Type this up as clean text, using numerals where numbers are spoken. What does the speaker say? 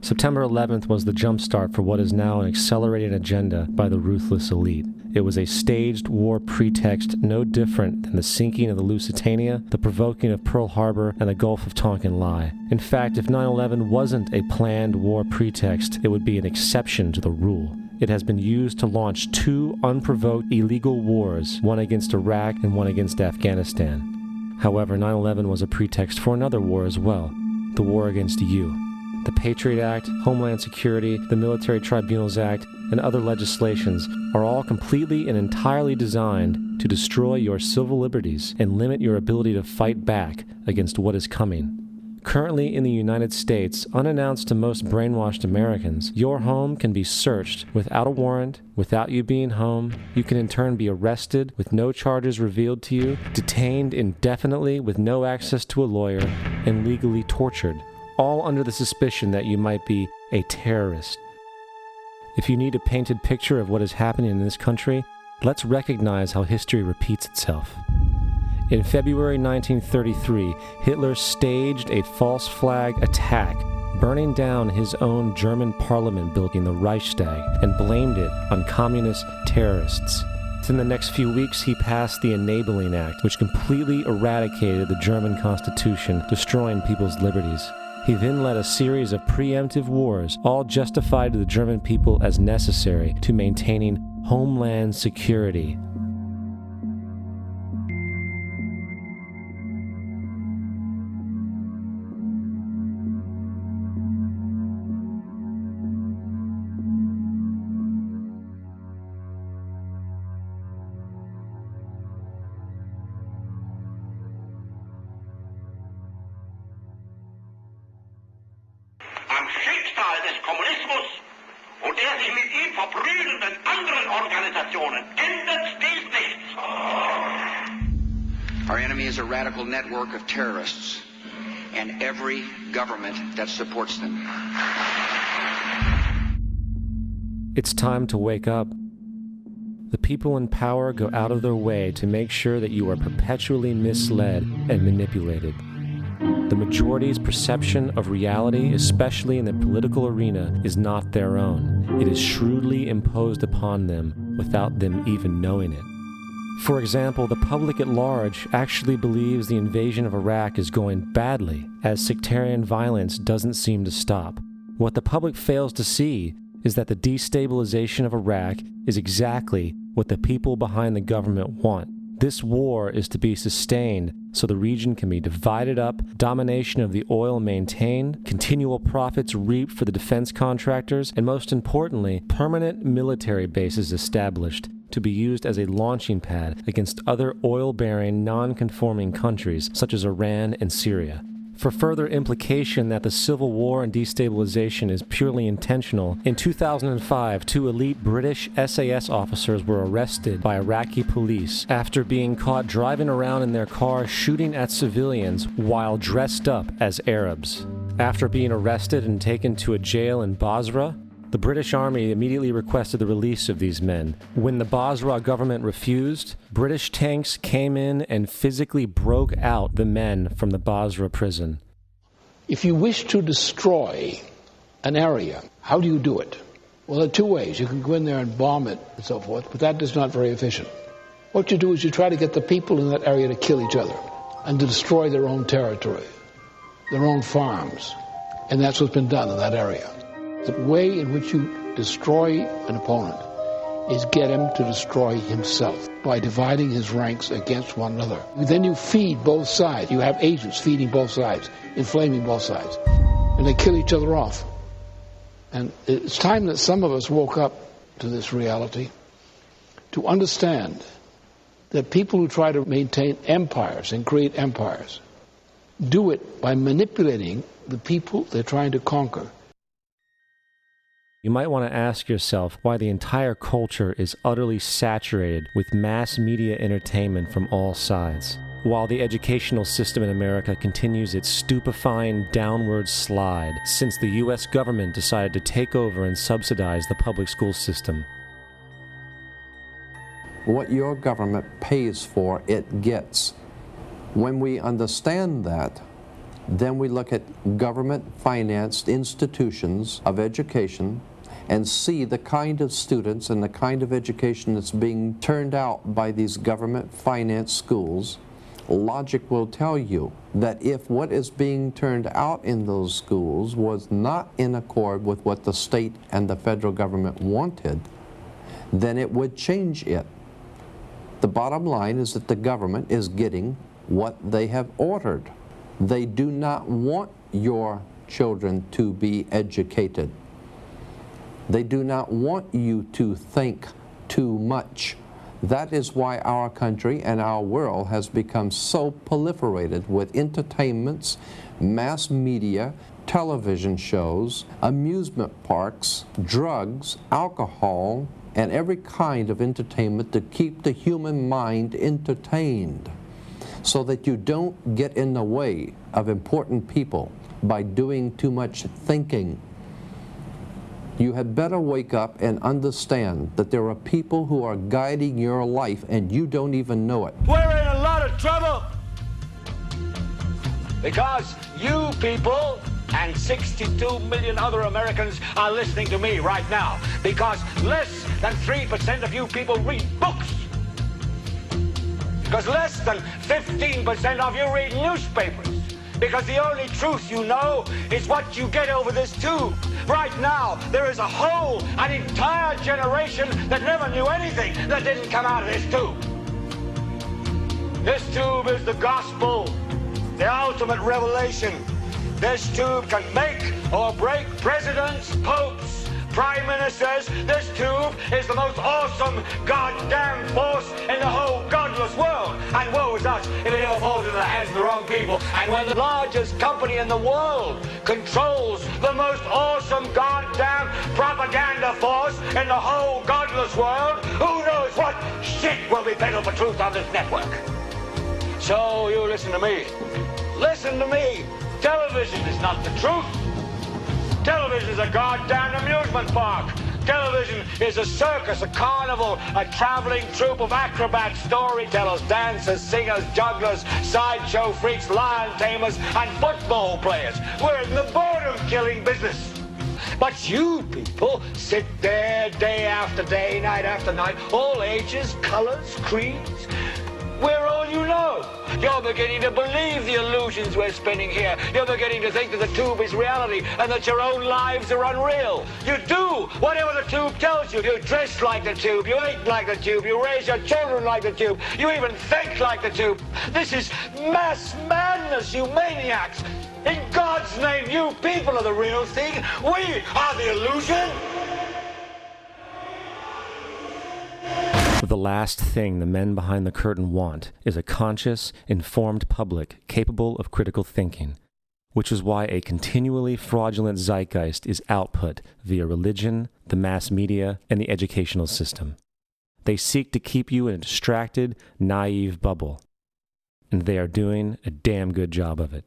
September 11th was the jumpstart for what is now an accelerated agenda by the ruthless elite. It was a staged war pretext no different than the sinking of the Lusitania, the provoking of Pearl Harbor, and the Gulf of Tonkin lie. In fact, if 9/11 wasn't a planned war pretext, it would be an exception to the rule. It has been used to launch 2 unprovoked illegal wars, one against Iraq and one against Afghanistan. However, 9/11 was a pretext for another war as well, the war against you. The Patriot Act, Homeland Security, the Military Tribunals Act, and other legislations are all completely and entirely designed to destroy your civil liberties and limit your ability to fight back against what is coming. Currently in the United States, unannounced to most brainwashed Americans, your home can be searched without a warrant, without you being home. You can in turn be arrested with no charges revealed to you, detained indefinitely with no access to a lawyer, and legally tortured, all under the suspicion that you might be a terrorist. If you need a painted picture of what is happening in this country, let's recognize how history repeats itself. In February 1933, Hitler staged a false flag attack, burning down his own German parliament building, the Reichstag, and blamed it on communist terrorists. Within the next few weeks, he passed the Enabling Act, which completely eradicated the German Constitution, destroying people's liberties. He then led a series of preemptive wars, all justified to the German people as necessary to maintaining homeland security. Am Schicksal des Kommunismus und der sich mit ihm verbrüdernden anderen Organisationen ändert dies nichts. Our enemy is a radical network of terrorists and every government that supports them. It's time to wake up. The people in power go out of their way to make sure that you are perpetually misled and manipulated. The majority's perception of reality, especially in the political arena, is not their own. It is shrewdly imposed upon them without them even knowing it. For example, the public at large actually believes the invasion of Iraq is going badly, as sectarian violence doesn't seem to stop. What the public fails to see is that the destabilization of Iraq is exactly what the people behind the government want. This war is to be sustained so the region can be divided up, domination of the oil maintained, continual profits reaped for the defense contractors, and most importantly, permanent military bases established to be used as a launching pad against other oil-bearing, non-conforming countries such as Iran and Syria. For further implication that the civil war and destabilization is purely intentional, in 2005, 2 elite British SAS officers were arrested by Iraqi police after being caught driving around in their car shooting at civilians while dressed up as Arabs. After being arrested and taken to a jail in Basra, the British Army immediately requested the release of these men. When the Basra government refused, British tanks came in and physically broke out the men from the Basra prison. If you wish to destroy an area, how do you do it? Well, there are 2 ways. You can go in there and bomb it and so forth, but that is not very efficient. What you do is you try to get the people in that area to kill each other and to destroy their own territory, their own farms. And that's what's been done in that area. The way in which you destroy an opponent is get him to destroy himself by dividing his ranks against one another. Then you feed both sides. You have agents feeding both sides, inflaming both sides. And they kill each other off. And it's time that some of us woke up to this reality to understand that people who try to maintain empires and create empires do it by manipulating the people they're trying to conquer. You might want to ask yourself why the entire culture is utterly saturated with mass media entertainment from all sides, while the educational system in America continues its stupefying downward slide since the U.S. government decided to take over and subsidize the public school system. What your government pays for, it gets. When we understand that, Then we look at government-financed institutions of education and see the kind of students and the kind of education that's being turned out by these government-financed schools. Logic will tell you that if what is being turned out in those schools was not in accord with what the state and the federal government wanted, then it would change it. The bottom line is that the government is getting what they have ordered. They do not want your children to be educated. They do not want you to think too much. That is why our country and our world has become so proliferated with entertainments, mass media, television shows, amusement parks, drugs, alcohol, and every kind of entertainment to keep the human mind entertained, so that you don't get in the way of important people by doing too much thinking. You had better wake up and understand that there are people who are guiding your life and you don't even know it. We're in a lot of trouble because you people and 62 million other Americans are listening to me right now, because less than 3% of you people read books, because less than 15% of you read newspapers, because the only truth you know is what you get over this tube. Right now, there is an entire generation that never knew anything that didn't come out of this tube. This tube is the gospel, the ultimate revelation. This tube can make or break presidents, popes, prime ministers. This tube is the most awesome goddamn force in the whole godless world. And woe is us if it ever falls into the hands of the wrong people. And when the largest company in the world controls the most awesome goddamn propaganda force in the whole godless world, who knows what shit will be peddled for truth on this network. So you listen to me. Listen to me. Television is not the truth. Television is a goddamn amusement park. Television is a circus, a carnival, a traveling troupe of acrobats, storytellers, dancers, singers, jugglers, sideshow freaks, lion tamers, and football players. We're in the boredom-killing business. But you people sit there day after day, night after night, all ages, colors, creeds. We're all you know. You're beginning to believe the illusions we're spinning here. You're beginning to think that the tube is reality and that your own lives are unreal. You do whatever the tube tells you. You dress like the tube. You eat like the tube. You raise your children like the tube. You even think like the tube. This is mass madness, you maniacs. In God's name, you people are the real thing. We are the illusion. The last thing the men behind the curtain want is a conscious, informed public capable of critical thinking, which is why a continually fraudulent zeitgeist is output via religion, the mass media, and the educational system. They seek to keep you in a distracted, naive bubble, and they are doing a damn good job of it.